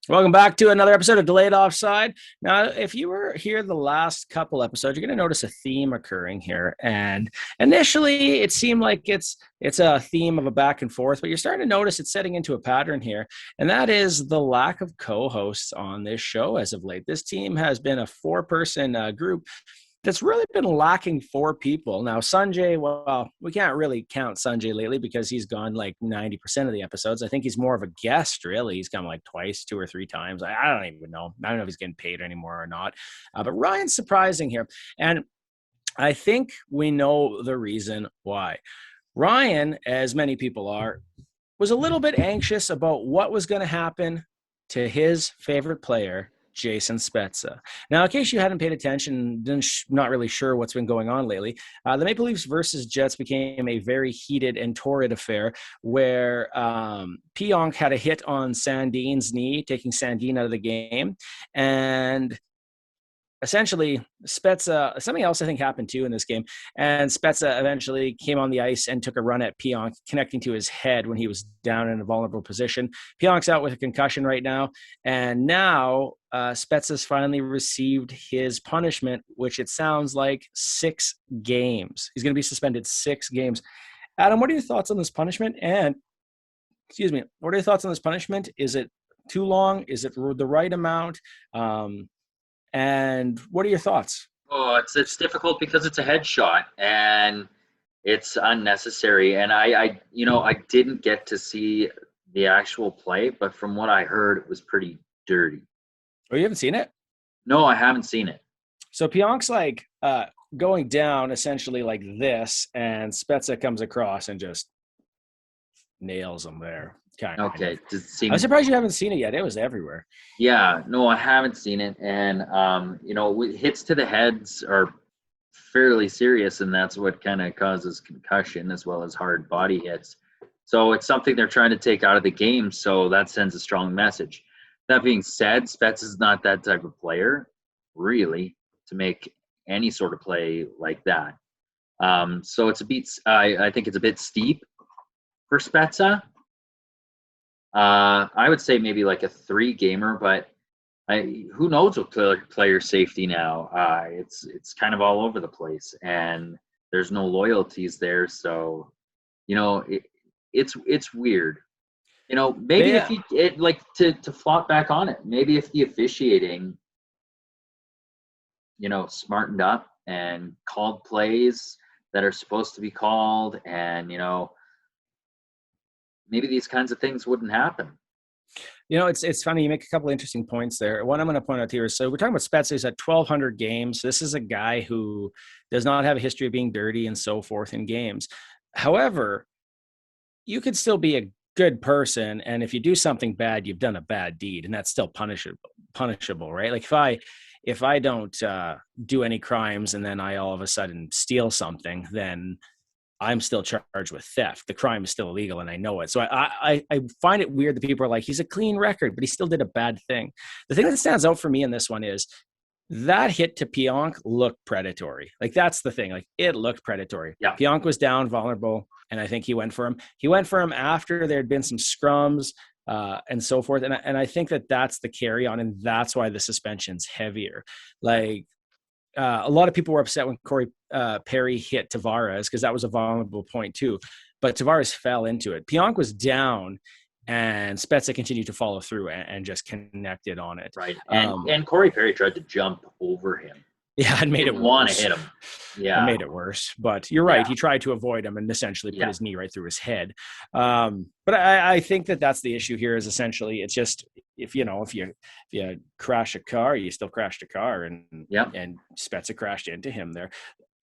Welcome back to another episode of Delayed Offside. Now, if you were here the last couple episodes, you're going to notice a theme occurring here. And initially, it seemed like it's a theme of a back and forth, but you're starting to notice it's setting into a pattern here, and that is the lack of co-hosts on this show as of late. This team has been a four-person group that's really been lacking four people. Now, Sanjay, well, we can't really count Sanjay lately because he's gone like 90% of the episodes. I think he's more of a guest, really. He's come like twice, two or three times. I don't even know. I don't know if he's getting paid anymore or not. But Ryan's surprising here. And I think we know the reason why. Ryan, as many people are, was a little bit anxious about what was going to happen to his favorite player, Jason Spezza. Now, in case you hadn't paid attention, not really sure what's been going on lately, the Maple Leafs versus Jets became a very heated and torrid affair where Pionk had a hit on Sandin's knee, taking Sandin out of the game. And essentially, Spezza, something else I think happened too in this game, and Spezza eventually came on the ice and took a run at Pionk, connecting to his head when he was down in a vulnerable position. Pionk's out with a concussion right now, and now Spezza's finally received his punishment, which it sounds like 6 games. He's going to be suspended 6 games. Adam, what are your thoughts on this punishment? And, excuse me, what are your thoughts on this punishment? Is it too long? Is it the right amount? And what are your thoughts? Oh, it's difficult because it's a headshot and it's unnecessary. And I didn't get to see the actual play, but from what I heard, it was pretty dirty. Oh, you haven't seen it? No, I haven't seen it. So Pionk's like going down essentially like this, and Spezza comes across and just nails him there. Kind of. Okay, I'm surprised you haven't seen it yet. It was everywhere. Yeah, no, I haven't seen it, and hits to the heads are fairly serious, and that's what kind of causes concussion as well as hard body hits. So it's something they're trying to take out of the game. So that sends a strong message. That being said, Spets is not that type of player, really, to make any sort of play like that. So it's a bit. I think it's a bit steep for Spezza. I would say maybe like a 3-gamer, but who knows with player safety now? It's kind of all over the place, and there's no loyalties there. So, it's weird. Maybe Yeah. if like to flop back on it, maybe if the officiating, smartened up and called plays that are supposed to be called, and maybe these kinds of things wouldn't happen. It's funny. You make a couple of interesting points there. One I'm going to point out here is, so we're talking about Spezza. He's at 1,200 games. This is a guy who does not have a history of being dirty and so forth in games. However, you could still be a good person, and if you do something bad, you've done a bad deed, and that's still punishable, right? Like if I don't do any crimes and then I all of a sudden steal something, then I'm still charged with theft. The crime is still illegal, and I know it. So I find it weird that people are like, he's a clean record, but he still did a bad thing. The thing that stands out for me in this one is that hit to Pionk looked predatory. Like, that's the thing. Like, it looked predatory. Yeah. Pionk was down, vulnerable, and I think he went for him. He went for him after there had been some scrums and so forth. And I think that that's the carry on, and that's why the suspension's heavier. Like, a lot of people were upset when Corey Perry hit Tavares because that was a vulnerable point too. But Tavares fell into it. Pionk was down, and Spezza continued to follow through and just connected on it. Right. And Corey Perry tried to jump over him. Yeah, it made it worse. Want to hit him. Yeah. It made it worse. But you're right. Yeah. He tried to avoid him and essentially put his knee right through his head. But I think that that's the issue here is essentially it's just if you crash a car, you still crashed a car, and Spezza crashed into him there.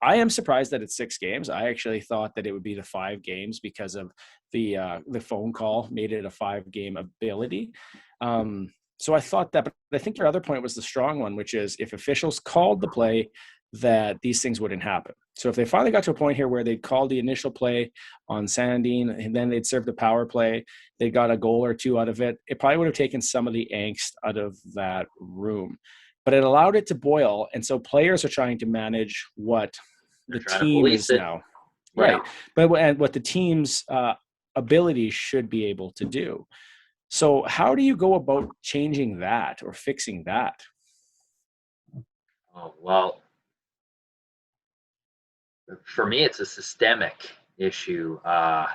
I am surprised that it's 6 games. I actually thought that it would be the 5 games because of the phone call made it a 5-game ability. So I thought that, but I think your other point was the strong one, which is if officials called the play, that these things wouldn't happen. So if they finally got to a point here where they'd called the initial play on Sandin and then they'd served the power play, they got a goal or 2 out of it, it probably would have taken some of the angst out of that room. But it allowed it to boil, and so players are trying to manage what the team is now. Yeah. Right. But what the team's ability should be able to do. So how do you go about changing that or fixing that? Oh, well, for me, it's a systemic issue. I,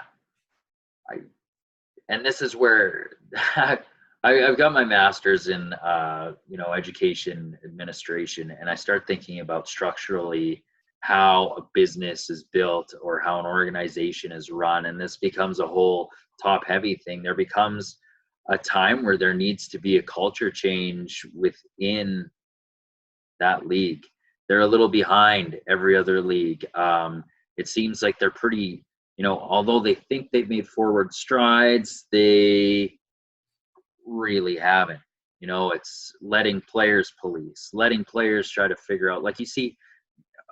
and this is where I've got my master's in, education administration, and I start thinking about structurally how a business is built or how an organization is run. And this becomes a whole top heavy thing. There becomes a time where there needs to be a culture change within that league. They're a little behind every other league. It seems like they're pretty, although they think they've made forward strides, they really haven't. It's letting players police, letting players try to figure out. Like you see,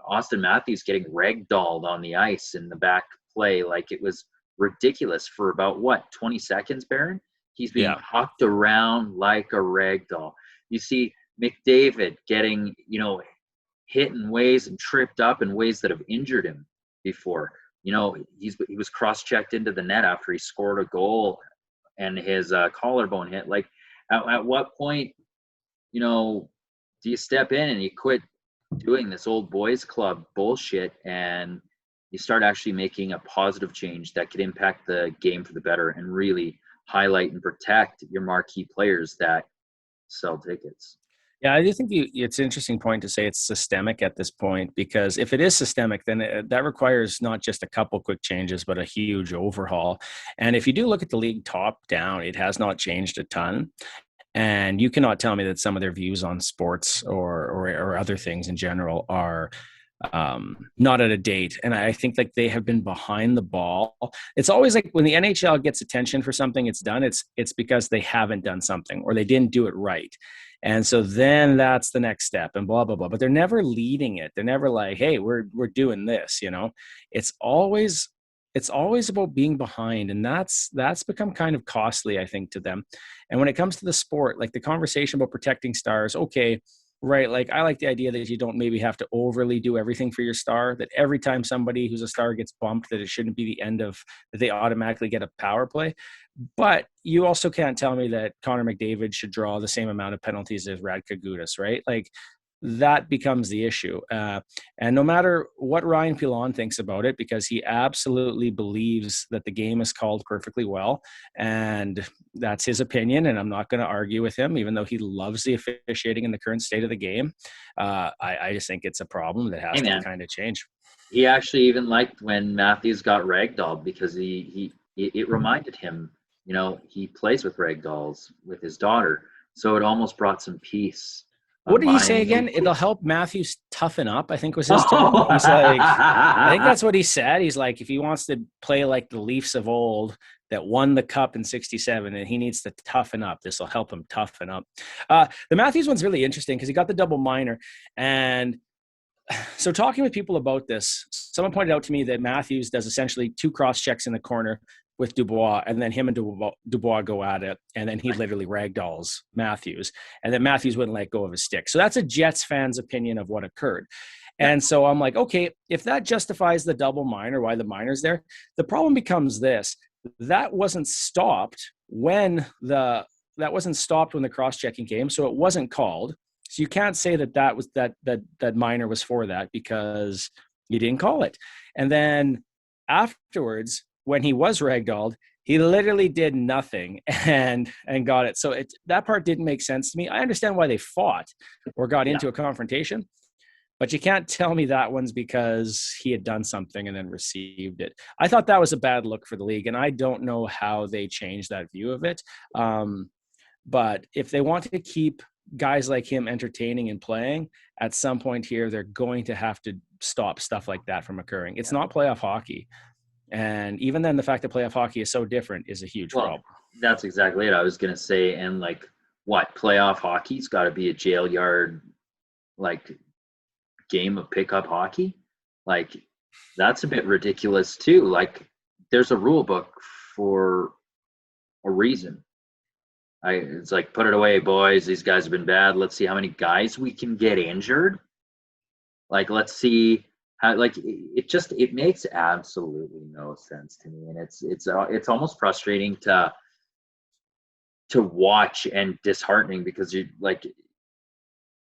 Austin Matthews getting ragdolled on the ice in the back play, like it was ridiculous for about what 20 seconds. Baron, he's being Yeah. hucked around like a ragdoll. You see McDavid getting hit in ways and tripped up in ways that have injured him before. He was cross-checked into the net after he scored a goal and his collarbone hit. Like, at what point, do you step in and you quit doing this old boys club bullshit and you start actually making a positive change that could impact the game for the better and really highlight and protect your marquee players that sell tickets? Yeah, I do think it's an interesting point to say it's systemic at this point, because if it is systemic, then that requires not just a couple quick changes, but a huge overhaul. And if you do look at the league top down, it has not changed a ton. And you cannot tell me that some of their views on sports or other things in general are not at a date. And I think like they have been behind the ball. It's always like when the NHL gets attention for something it's done, it's because they haven't done something or they didn't do it right. And so then that's the next step and blah, blah, blah. But they're never leading it. They're never like, hey, we're doing this, It's always about being behind. And that's become kind of costly, I think, to them. And when it comes to the sport, like the conversation about protecting stars, okay, right. Like I like the idea that you don't maybe have to overly do everything for your star, that every time somebody who's a star gets bumped, that it shouldn't be the end of that they automatically get a power play. But you also can't tell me that Connor McDavid should draw the same amount of penalties as Radka Gudas, right? Like that becomes the issue. And no matter what Ryan Pilon thinks about it, because he absolutely believes that the game is called perfectly well, and that's his opinion, and I'm not going to argue with him, even though he loves the officiating in the current state of the game. I just think it's a problem that has Hey to man, kind of change. he actually even liked when Matthews got ragdolled because it reminded him, he plays with ragdolls with his daughter, so it almost brought some peace of What did he mind. say again? It'll help Matthews toughen up, I think was his term. He's like, I think that's what he said. He's like, if he wants to play like the Leafs of old that won the cup in 67 and he needs to toughen up, this will help him toughen up. The Matthews one's really interesting because he got the double minor. And so talking with people about this, someone pointed out to me that Matthews does essentially two cross checks in the corner with Dubois, and then him and Dubois go at it, and then he literally ragdolls Matthews, and then Matthews wouldn't let go of his stick. So that's a Jets fan's opinion of what occurred. Yeah, And so I'm like, okay, if that justifies the double minor, why the minor's there, the problem becomes this: that wasn't stopped when the cross-checking came, so it wasn't called. So you can't say that minor was for that because you didn't call it. And then afterwards, when he was ragdolled, he literally did nothing and got it. So that part didn't make sense to me. I understand why they fought or got yeah. into a confrontation, but you can't tell me that one's because he had done something and then received it. I thought that was a bad look for the league, and I don't know how they changed that view of it. But if they want to keep guys like him entertaining and playing, at some point here, they're going to have to stop stuff like that from occurring. It's not playoff hockey. And even then, the fact that playoff hockey is so different is a huge Well, problem. that's exactly it. I was gonna say, and like, what playoff hockey's got to be a jail yard like game of pickup hockey? Like, that's a bit ridiculous too. Like, there's a rule book for a reason. It's like, put it away, boys. These guys have been bad. Let's see how many guys we can get injured. Like, let's see how. Like, it makes absolutely no sense to me, and it's almost frustrating to to watch and disheartening because you like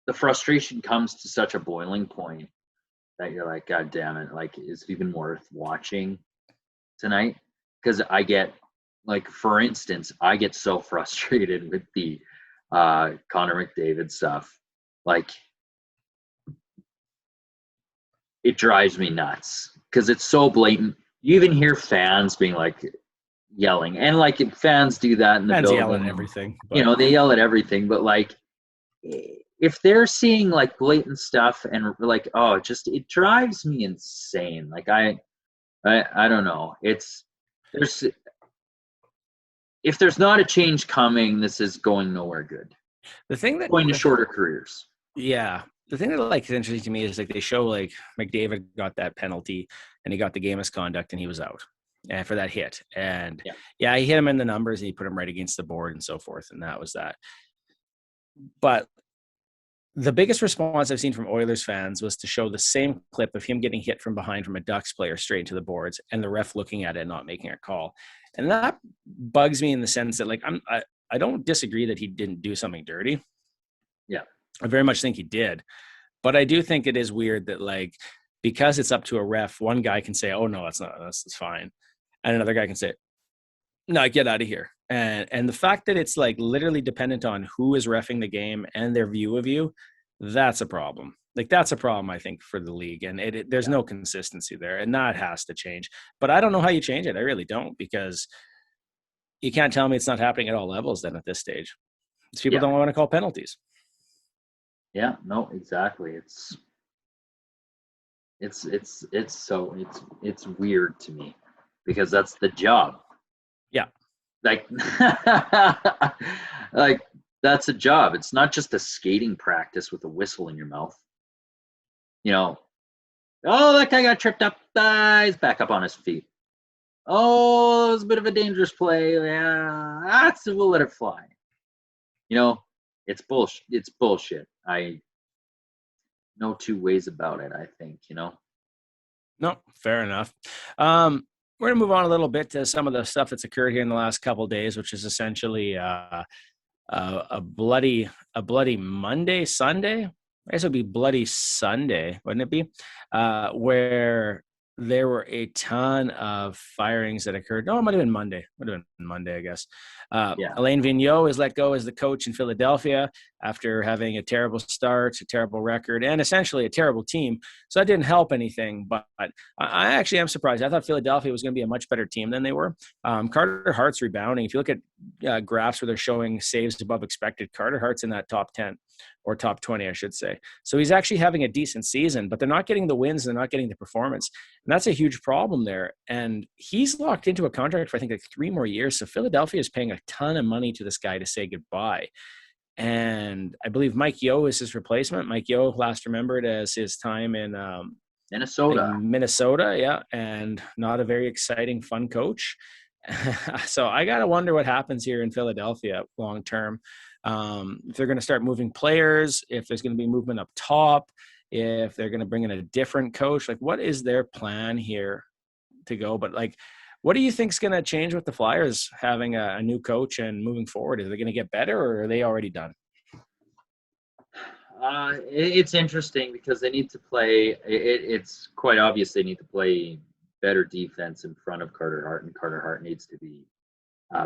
the frustration comes to such a boiling point that you're like, God damn it, like is it even worth watching tonight? Because I get like, for instance, I get so frustrated with the Connor McDavid stuff. Like it drives me nuts because it's so blatant. You even hear fans being like yelling, and like if fans do that in the Fans yell at building, everything, you but know, they yell at everything. But like, if they're seeing like blatant stuff and like, oh, just it drives me insane. Like I don't know. It's there's if there's not a change coming, this is going nowhere good. the thing that Going to shorter careers. yeah, the thing that like is interesting to me is like they show like McDavid got that penalty and he got the game misconduct and he was out and for that hit. And Yeah. yeah, he hit him in the numbers and he put him right against the board and so forth. And that was that. But the biggest response I've seen from Oilers fans was to show the same clip of him getting hit from behind from a Ducks player straight into the boards and the ref looking at it and not making a call. And that bugs me in the sense that like I don't disagree that he didn't do something dirty. Yeah. I very much think he did. But I do think it is weird that like because it's up to a ref, one guy can say, "Oh no, that's fine," and another guy can say, "No, get out of here." And the fact that it's like literally dependent on who is reffing the game and their view of you, that's a problem. Like that's a problem I think for the league, and there's Yeah. no consistency there, and that has to change. But I don't know how you change it. I really don't because you can't tell me it's not happening at all levels. Then at this stage, people Yeah. don't want to call penalties. Yeah. No, exactly. It's weird to me because that's the job. Yeah. Like like that's a job. It's not just a skating practice with a whistle in your mouth. You know, oh, that guy got tripped up. He's back up on his feet. Oh, it was a bit of a dangerous play. Yeah, we'll let it fly. You know, it's bullshit. It's bullshit. I no two ways about it. I think you know. No, fair enough. We're going to move on a little bit to some of the stuff that's occurred here in the last couple of days, which is essentially a bloody Monday, Sunday. I guess it would be bloody Sunday, wouldn't it be? Where there were a ton of firings that occurred. No, it might have been Monday. Would have been Monday, I guess. Yeah. Alain Vigneault is let go as the coach in Philadelphia after having a terrible start, a terrible record, and essentially a terrible team. So that didn't help anything. But I actually am surprised. I thought Philadelphia was going to be a much better team than they were. Carter Hart's rebounding. If you look at graphs where they're showing saves above expected, Carter Hart's in that top 10 or top 20, I should say. So he's actually having a decent season, but they're not getting the wins. They're not getting the performance. And that's a huge problem there. And he's locked into a contract for, I think, like 3 more years. So Philadelphia is paying a ton of money to this guy to say goodbye. And I believe Mike Yeo is his replacement. Mike Yeo, last remembered as his time in Minnesota, yeah, and not a very exciting, fun coach. So I got to wonder what happens here in Philadelphia long term. If they're going to start moving players, if there's going to be movement up top, if they're going to bring in a different coach, like what is their plan here to go? But like, what do you think is going to change with the Flyers having a new coach and moving forward? Are they going to get better or are they already done? It's interesting because they need to play. It's quite obvious they need to play better defense in front of Carter Hart, and Carter Hart needs to be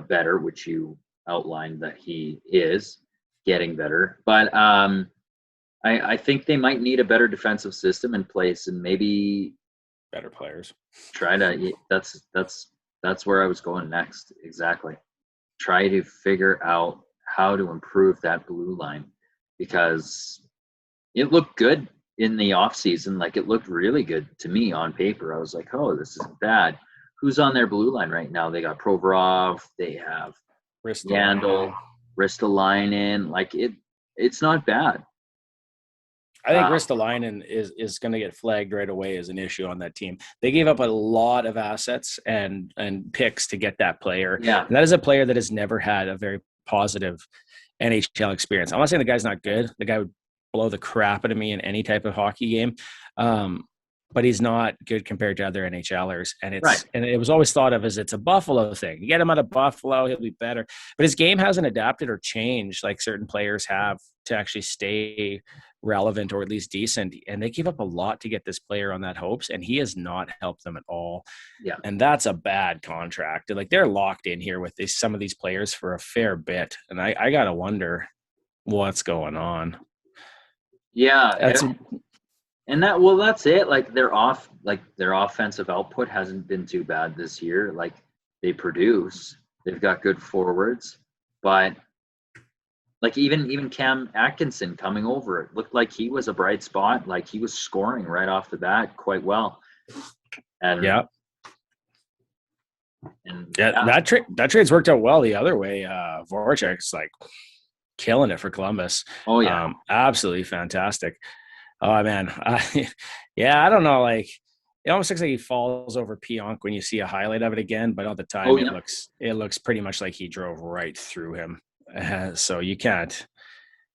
better, which you outlined that he is getting better. But I think they might need a better defensive system in place, and maybe Better players. try to. That's where I was going next. Exactly. Try to figure out how to improve that blue line because it looked good in the off season. Like it looked really good to me on paper. I was like, oh, this isn't bad. Who's on their blue line right now? They got Provorov. They have Yandel, Ristolainen. Like it's not bad. I think Ristolainen is going to get flagged right away as an issue on that team. They gave up a lot of assets and picks to get that player. Yeah. And that is a player that has never had a very positive NHL experience. I'm not saying the guy's not good. The guy would blow the crap out of me in any type of hockey game. but he's not good compared to other NHLers. And Right. it was always thought of as it's a Buffalo thing. You get him out of Buffalo, he'll be better. But his game hasn't adapted or changed like certain players have to actually stay relevant or at least decent. And they gave up a lot to get this player on that hopes, and he has not helped them at all. Yeah. And that's a bad contract. Like they're locked in here with some of these players for a fair bit. And I gotta wonder what's going on. Yeah. That's And that's it. Like their offensive output hasn't been too bad this year. Like they produce, they've got good forwards, but like even Cam Atkinson coming over, it looked like he was a bright spot. Like he was scoring right off the bat quite well. And yeah. And that trade's worked out well the other way. Voracek's like killing it for Columbus. Oh yeah, absolutely fantastic. Oh man, yeah, I don't know. Like it almost looks like he falls over Pionk when you see a highlight of it again, but at the time it looks pretty much like he drove right through him. So you can't.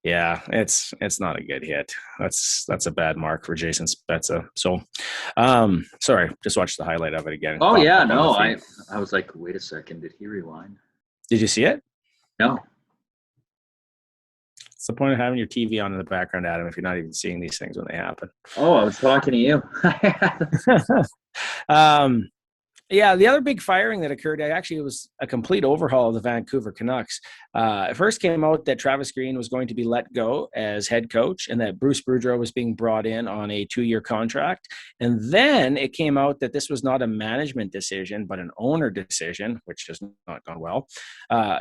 Yeah, it's not a good hit. That's a bad mark for Jason Spezza. So, sorry, just watched the highlight of it again. Oh yeah, no, I was like, wait a second, did he rewind? Did you see it? No. What's the point of having your TV on in the background, Adam, if you're not even seeing these things when they happen? Oh, I was talking to you. Yeah, the other big firing that occurred actually was a complete overhaul of the Vancouver Canucks. It first came out that Travis Green was going to be let go as head coach and that Bruce Boudreau was being brought in on a 2-year contract. And then it came out that this was not a management decision, but an owner decision, which has not gone well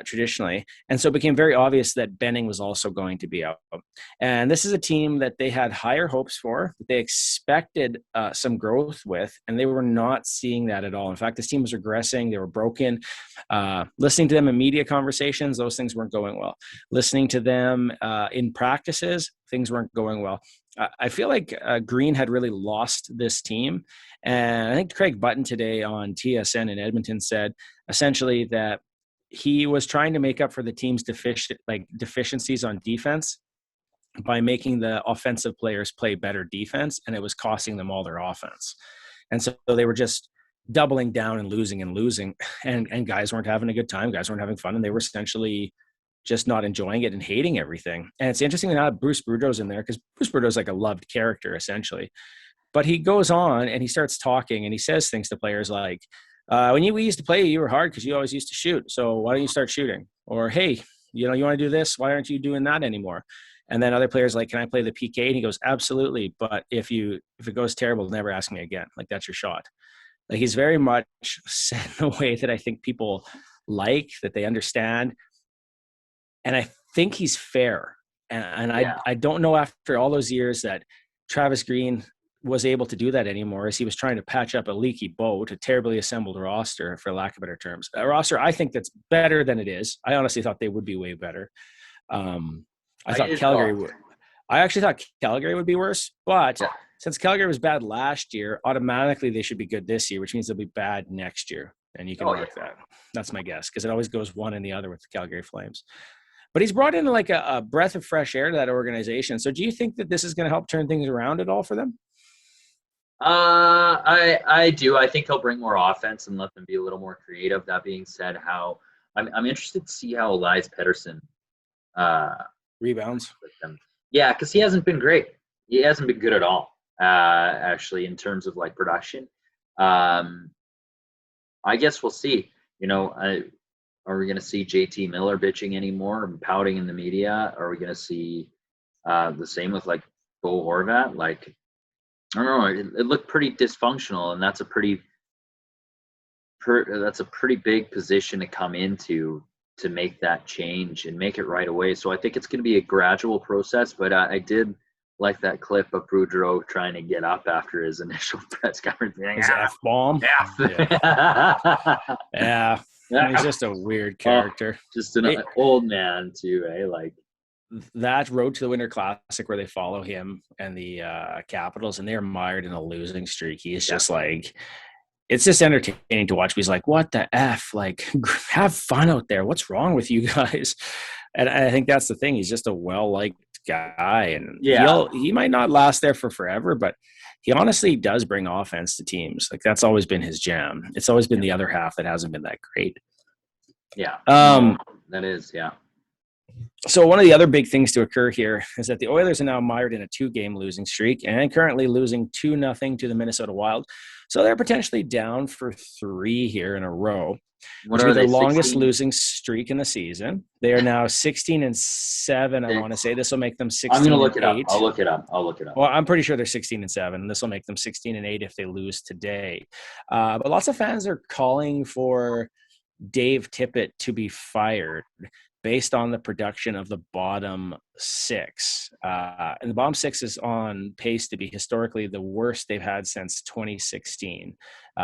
traditionally. And so it became very obvious that Benning was also going to be out. And this is a team that they had higher hopes for, that they expected some growth with, and they were not seeing that at all. In fact, this team was regressing. They were broken. Listening to them in media conversations, those things weren't going well. Listening to them in practices, things weren't going well. I feel like Green had really lost this team. And I think Craig Button today on TSN in Edmonton said essentially that he was trying to make up for the team's deficiencies on defense by making the offensive players play better defense, and it was costing them all their offense. And so they were just doubling down and losing, and guys weren't having a good time. Guys weren't having fun, and they were essentially just not enjoying it and hating everything. And it's interesting that now Bruce Boudreau's in there, because Bruce Boudreau's like a loved character essentially. But he goes on and he starts talking and he says things to players like, when we used to play, you were hard because you always used to shoot. So why don't you start shooting? Or, hey, you want to do this? Why aren't you doing that anymore? And then other players like, can I play the PK? And he goes, absolutely. But if it goes terrible, never ask me again. Like, that's your shot. Like, he's very much said in a way that I think people like, that they understand. And I think he's fair. And I don't know after all those years that Travis Green was able to do that anymore, as he was trying to patch up a leaky boat, a terribly assembled roster, for lack of better terms. A roster I think that's better than it is. I honestly thought they would be way better. I thought Calgary I actually thought Calgary would be worse, but since Calgary was bad last year, automatically they should be good this year, which means they'll be bad next year. And you can mark that. That's my guess, because it always goes one and the other with the Calgary Flames. But he's brought in like a breath of fresh air to that organization. So do you think that this is going to help turn things around at all for them? I do. I think he'll bring more offense and let them be a little more creative. That being said, I'm interested to see how Elias Pettersson rebounds with them. Yeah, because he hasn't been great. He hasn't been good at all, actually, in terms of like production. I guess we'll see. Are we going to see JT Miller bitching anymore and pouting in the media? Are we going to see the same with like Bo Horvat? Like, I don't know. It looked pretty dysfunctional, and that's a pretty big position to come into to make that change and make it right away. So I think it's going to be a gradual process. But I did like that clip of Boudreau trying to get up after his initial press conference. His F-bomb. Yeah. He's just a weird character. Just an old man too, eh? Like that Road to the Winter Classic where they follow him and the Capitals, and they're mired in a losing streak. He's just like, it's just entertaining to watch. He's like, what the F? Like, have fun out there. What's wrong with you guys? And I think that's the thing. He's just a well-liked guy, and he might not last there for forever, but he honestly does bring offense to teams. Like that's always been his jam. It's always been the other half that hasn't been that great. Yeah. Um, No, that is, yeah. So one of the other big things to occur here is that the Oilers are now mired in a 2-game losing streak and currently losing 2-0 to the Minnesota Wild. So they're potentially down for 3 here in a row, What which would be are their they, longest 16? losing streak in the season. They are now 16-7. I want to say this will make them I'm going to 16 and look it up. 8. I'll look it up. I'll look it up. Well, I'm pretty sure they're 16-7. This will make them 16-8 if they lose today. But lots of fans are calling for Dave Tippett to be fired based on the production of the bottom 6. And the bottom 6 is on pace to be historically the worst they've had since 2016,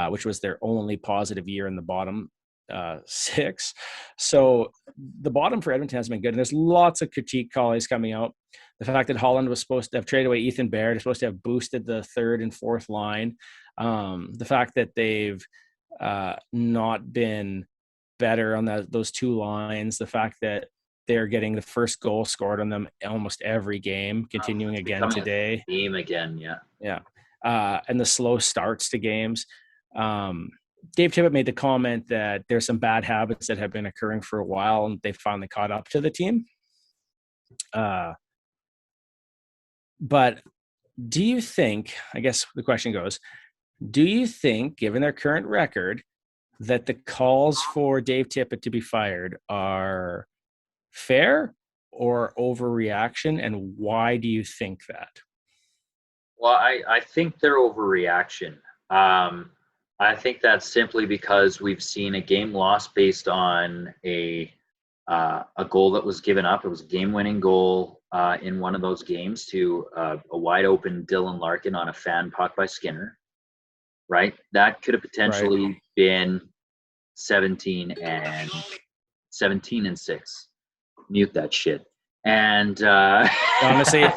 which was their only positive year in the bottom 6. So the bottom for Edmonton has been good. And there's lots of critique calls coming out. The fact that Holland was supposed to have traded away Ethan Baird, is supposed to have boosted the 3rd and 4th line. The fact that they've not been better on those 2 lines, the fact that they're getting the first goal scored on them almost every game, continuing again today. Game again, yeah. And the slow starts to games. Dave Tippett made the comment that there's some bad habits that have been occurring for a while, and they finally caught up to the team. But do you think? I guess the question goes: do you think, given their current record, that the calls for Dave Tippett to be fired are fair or overreaction, and why do you think that? Well, I think they're overreaction. I think that's simply because we've seen a game lost based on a goal that was given up. It was a game-winning goal in one of those games to a wide-open Dylan Larkin on a fan puck by Skinner. Right, that could have potentially been 17 and 6. Mute that shit. And honestly,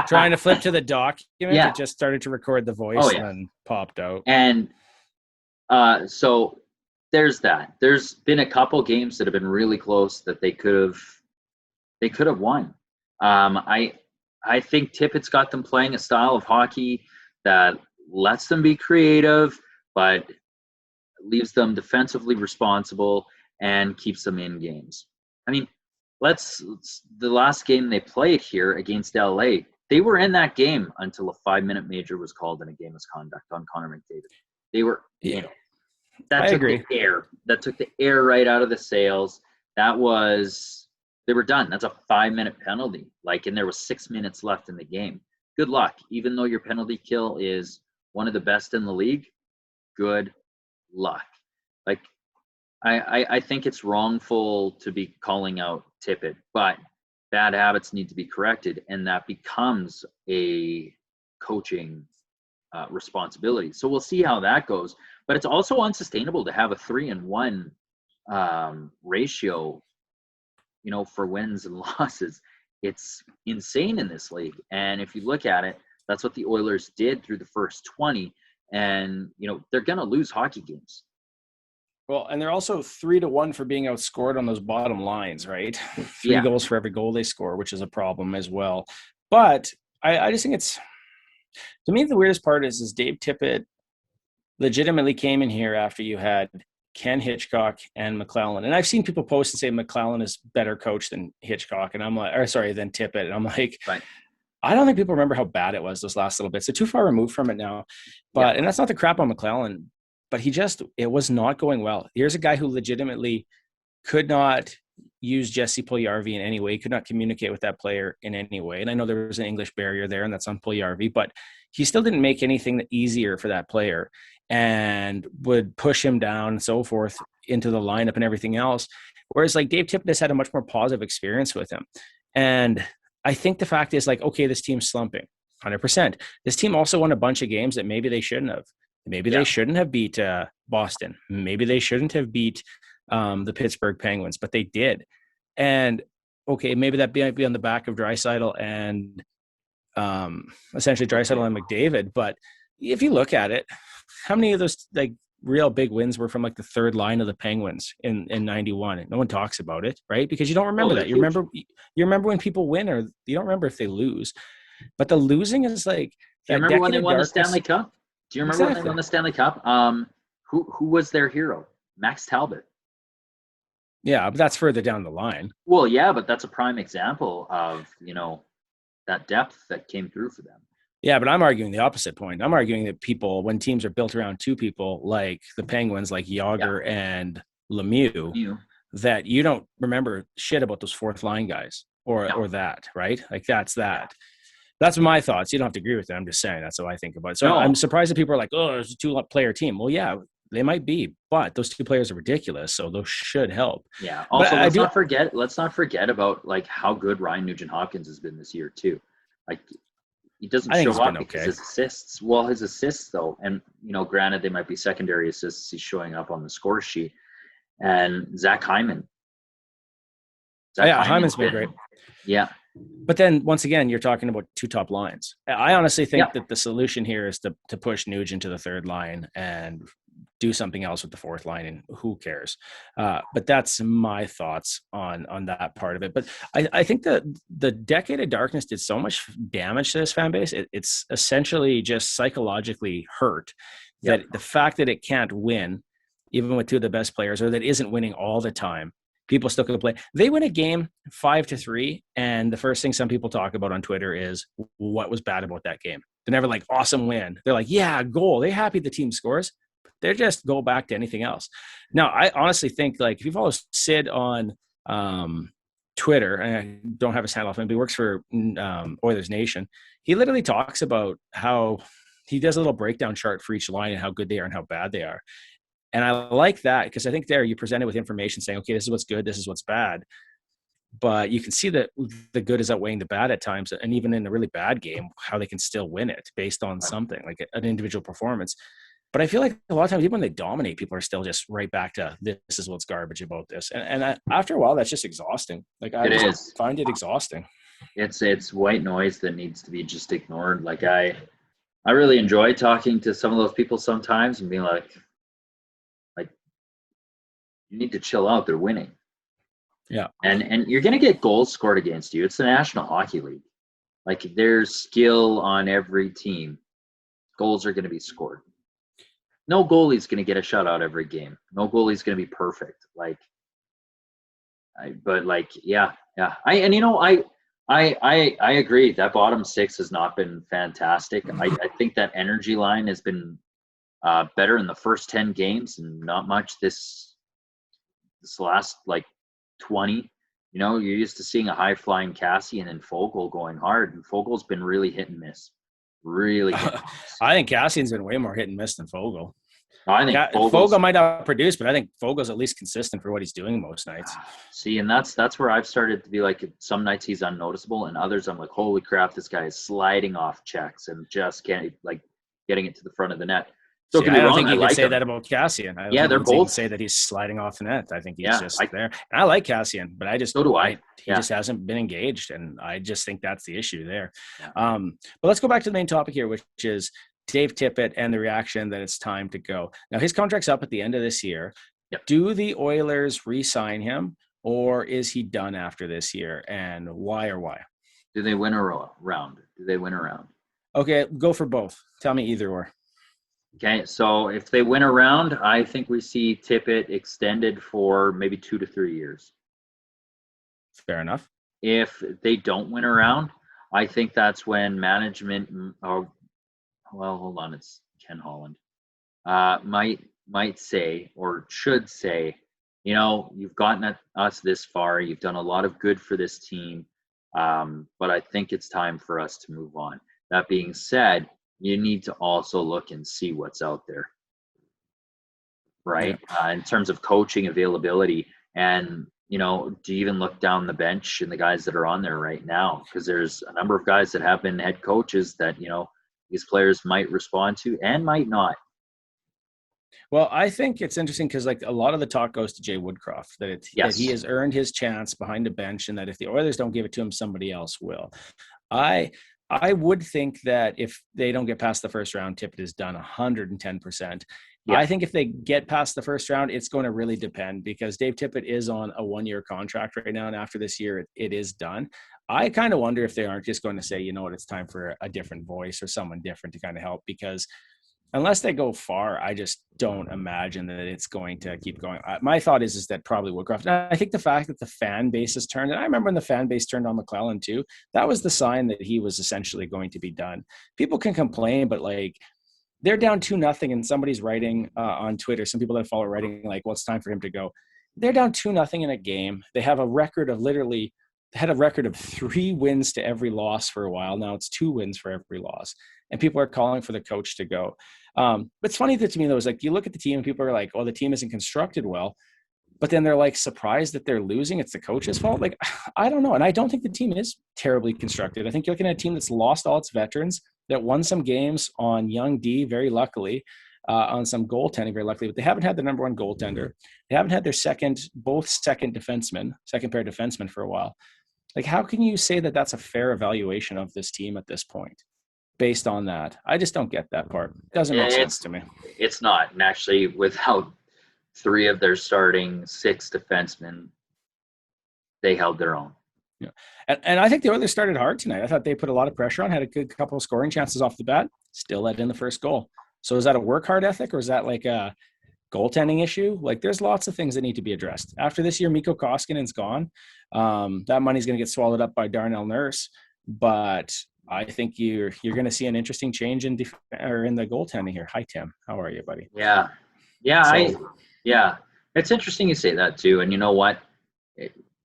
trying to flip to the document, it just started to record the voice and then popped out. And so there's that. There's been a couple games that have been really close that they could have won. I think Tippett's got them playing a style of hockey that lets them be creative, but leaves them defensively responsible and keeps them in games. I mean, the last game they played here against LA, they were in that game until a 5-minute major was called in a game misconduct on Connor McDavid. They were in it. That took the air right out of the sails. They were done. That's a 5-minute penalty. And there was 6 minutes left in the game. Good luck. Even though your penalty kill is one of the best in the league, good luck. I think it's wrongful to be calling out Tippett, but bad habits need to be corrected, and that becomes a coaching responsibility. So we'll see how that goes. But it's also unsustainable to have a 3-1 ratio, for wins and losses. It's insane in this league. And if you look at it, that's what the Oilers did through the first 20. And, they're going to lose hockey games. Well, and they're also 3-1 for being outscored on those bottom lines, right? 3 goals for every goal they score, which is a problem as well. But I just think to me, the weirdest part is Dave Tippett legitimately came in here after you had Ken Hitchcock and McClellan. And I've seen people post and say McClellan is better coach than Hitchcock. And I'm like, than Tippett. And I'm like, right. I don't think people remember how bad it was those last little bits. They're too far removed from it now. But and that's not the crap on McClellan, but it was not going well. Here's a guy who legitimately could not use Jesse Puljujarvi in any way, could not communicate with that player in any way. And I know there was an English barrier there, and that's on Puljujarvi, but he still didn't make anything easier for that player and would push him down and so forth into the lineup and everything else. Whereas Dave Tippett has had a much more positive experience with him. And I think the fact is okay, this team's slumping 100%. This team also won a bunch of games that maybe they shouldn't have. Maybe they shouldn't have beat Boston. Maybe they shouldn't have beat the Pittsburgh Penguins, but they did. And okay, maybe that might be on the back of Draisaitl and essentially Draisaitl and McDavid. But if you look at it, how many of those real big wins were from the third line of the Penguins in 91? No one talks about it, right? Because you don't remember that. You remember when people win, or you don't remember if they lose. But the losing is Do you That remember when decade they of won the Stanley darkness. Cup? Do you remember when they Exactly. won the Stanley Cup? Who was their hero? Max Talbot. Yeah, but that's further down the line. Well, yeah, but that's a prime example of, that depth that came through for them. Yeah, but I'm arguing the opposite point. I'm arguing that people, when teams are built around two people, like the Penguins, like Yeah, Yager and Lemieux, you. that you don't remember shit about those fourth line guys or No, that, right? Like that's yeah, that. That's my thoughts. You don't have to agree with it. I'm just saying that's how I think about it. So I'm no, surprised that people are like, oh, it's a two-player team. Well, yeah, they might be, but those two players are ridiculous, so those should help. yeah. But Also, I let's do. not forget. Let's not forget about like how good Ryan Nugent Hopkins has been this year too. Like he doesn't I think show he's up been because okay. his assists. Well, his assists though, and granted they might be secondary assists. He's showing up on the score sheet. And Oh, Zach yeah, Hyman's Hyman's been great. been, yeah, But then once again, you're talking about two top lines. I honestly yeah. think that the solution here is to push Nugent to the third line and do something else with the fourth line, and who cares? But that's my thoughts on that part of it. But I think that the decade of darkness did so much damage to this fan base. It's essentially just psychologically hurt that Yep. the fact that it can't win, even with two of the best players, or that isn't winning all the time, people still can play. They win a game 5-3, and the first thing some people talk about on Twitter is what was bad about that game. They're never like awesome win. They're like, yeah, goal. They're happy the team scores. They just go back to anything else. Now, I honestly think like if you follow Sid on Twitter, and I don't have his handle off him, but he works for Oilers Nation. He literally talks about how he does a little breakdown chart for each line and how good they are and how bad they are. And I like that because I think there you presented with information saying, okay, this is what's good, this is what's bad. But you can see that the good is outweighing the bad at times. And even in a really bad game, how they can still win it based on something like an individual performance. But I feel like a lot of times, even when they dominate, people are still just right back to this is what's garbage about this. And after a while, that's just exhausting. Like I It just is. find it exhausting. It's white noise that needs to be just ignored. Like I really enjoy talking to some of those people sometimes and being like you need to chill out. They're winning, Yeah. and you're gonna get goals scored against you. It's the National Hockey League. Like there's skill on every team. Goals are gonna be scored. No goalie's gonna get a shutout every game. No goalie's gonna be perfect. But like, yeah, yeah. I agree that bottom six has not been fantastic. I think that energy line has been better in the first 10 games and not much this last like 20. You're used to seeing a high flying Cassian and Fogel going hard, and Fogel's been really hit and miss. Really hit and miss. I think Cassian's been way more hit and miss than Fogel. I think Fogel Fogel's might not produce, but I think Fogel's at least consistent for what he's doing most nights. see, and that's where I've started to be like, some nights he's unnoticeable, and others I'm like, holy crap, this guy is sliding off checks and just can't like getting it to the front of the net. Don't See, get me I don't wrong, think I you could like say him. that about Cassian. I don't Yeah, think they're you can both. say that he's sliding off the net. I think he's Yeah, just there. And I like Cassian, but so do I. he Yeah, just hasn't been engaged, and I just think that's the issue there. yeah. But let's go back to the main topic here, which is Dave Tippett and the reaction that it's time to go. Now his contract's up at the end of this year. Yep. Do the Oilers re-sign him, or is he done after this year? And why or why? Do they win a round? Do they win a round? Okay, go for both. Tell me either or. Okay, so if they win a round, I think we see Tippett extended for maybe 2 to 3 years. Fair enough. If they don't win a round, I think that's when management, oh, well, hold on, it's Ken Holland, might say or should say, you've gotten us this far, you've done a lot of good for this team, but I think it's time for us to move on. That being said, you need to also look and see what's out there, Yeah. right? In terms of coaching availability, and do you even look down the bench and the guys that are on there right now? Because there's a number of guys that have been head coaches that these players might respond to and might not. Well, I think it's interesting because like a lot of the talk goes to Jay Woodcroft that he Yes. has earned his chance behind the bench, and that if the Oilers don't give it to him, somebody else will. I I would think that if they don't get past the first round, Tippett is done 110%. Yeah. I think if they get past the first round, it's going to really depend because Dave Tippett is on a 1-year contract right now. And after this year, it is done. I kind of wonder if they aren't just going to say, you know what, it's time for a different voice or someone different to kind of help, because unless they go far, I just don't imagine that it's going to keep going. My thought is that probably Woodcroft. I think the fact that the fan base has turned, and I remember when the fan base turned on McClellan too, that was the sign that he was essentially going to be done. People can complain, but like, they're down 2-0 and somebody's writing on Twitter, some people that follow writing like, well, it's time for him to go. They're down 2-0 in a game. They have a record of had a record of 3 wins to every loss for a while. Now it's 2 wins for every loss. And people are calling for the coach to go. But it's funny that to me, though, is like, you look at the team and people are like, oh, the team isn't constructed well. But then they're like surprised that they're losing. It's the coach's fault. Like, I don't know. And I don't think the team is terribly constructed. I think you're looking at a team that's lost all its veterans, that won some games on young D, very luckily, on some goaltending, very luckily, but they haven't had the number 1 goaltender. They haven't had their both second pair defensemen for a while. Like, how can you say that that's a fair evaluation of this team at this point based on that? I just don't get that part. It doesn't make sense to me. It's not. And actually, without 3 of their starting 6 defensemen, they held their own. Yeah. And I think the Oilers started hard tonight. I thought they put a lot of pressure on, had a good couple of scoring chances off the bat, still let in the first goal. So is that a work hard ethic, or is that like a goaltending issue? Like, there's lots of things that need to be addressed. After this year, Mikko Koskinen's gone. That money's going to get swallowed up by Darnell Nurse. But I think you're going to see an interesting change in the goaltending here. Hi, Tim. How are you, buddy? Yeah. It's interesting you say that too. And you know what?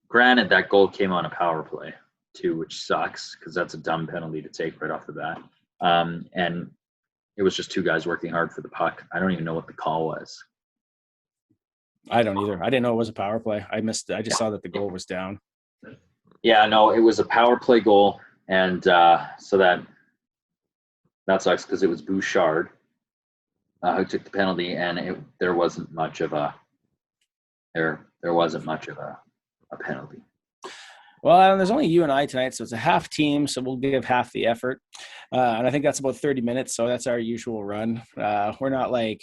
Granted, that goal came on a power play too, which sucks because that's a dumb penalty to take right off the bat. And it was just 2 guys working hard for the puck. I don't even know what the call was. I don't either. I didn't know it was a power play. I missed it. I just saw that the goal was down. Yeah, no, it was a power play goal. And so that sucks because it was Bouchard who took the penalty, and there wasn't much of a penalty. Well, Adam, there's only you and I tonight, so it's a half team, so we'll give half the effort. And I think that's about 30 minutes, so that's our usual run. We're not like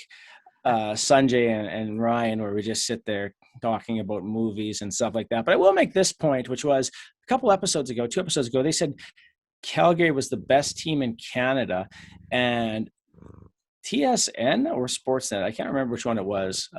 Sanjay and Ryan, where we just sit there talking about movies and stuff like that. But I will make this point, which was a couple episodes ago, 2 episodes ago, they said Calgary was the best team in Canada, and TSN or Sportsnet, I can't remember which one it was,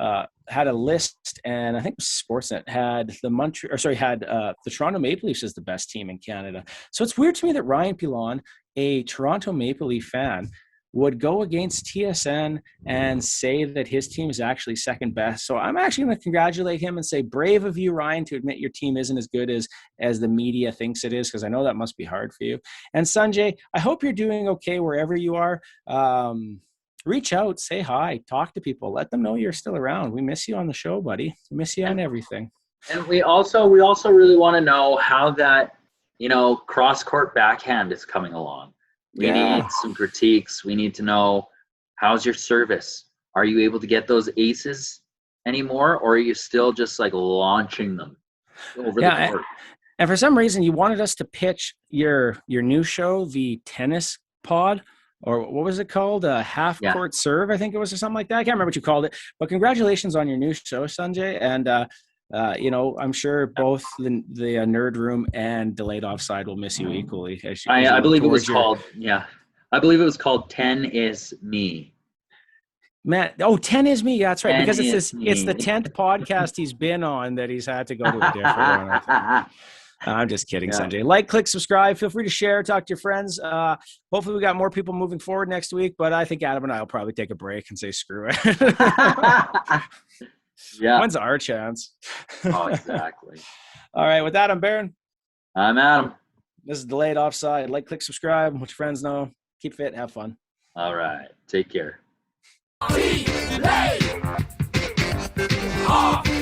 had a list, and I think Sportsnet had the Toronto Maple Leafs as the best team in Canada. So it's weird to me that Ryan Pilon, a Toronto Maple Leaf fan, would go against TSN and say that his team is actually second best. So I'm actually going to congratulate him and say, brave of you, Ryan, to admit your team isn't as good as the media thinks it is, because I know that must be hard for you. And Sanjay, I hope you're doing okay wherever you are. Reach out, say hi, talk to people, let them know you're still around. We miss you on the show, buddy. We miss you on everything. And we also really want to know how that, cross-court backhand is coming along. We need some critiques. We need to know, how's your service? Are you able to get those aces anymore, or are you still just like launching them over the court? And for some reason, you wanted us to pitch your new show, the Tennis Pod, or what was it called? Half Court Serve, I think it was, or something like that. I can't remember what you called it. But congratulations on your new show, Sanjay. And I'm sure both the Nerd Room and Delayed Offside will miss you equally. I believe it was called 10 is Me. Matt, 10 is Me. Yeah, that's right. Because it's the 10th podcast he's been on that he's had to go to a different one. I'm just kidding, Sanjay. Like, click, subscribe. Feel free to share, talk to your friends. Hopefully we got more people moving forward next week, but I think Adam and I will probably take a break and say screw it. Yeah. When's our chance? Oh, exactly. All right. With that, I'm Baron. I'm Adam. This is Delayed Offside. Like, click, subscribe. Let your friends know. Keep fit and have fun. All right. Take care. Delay. Off.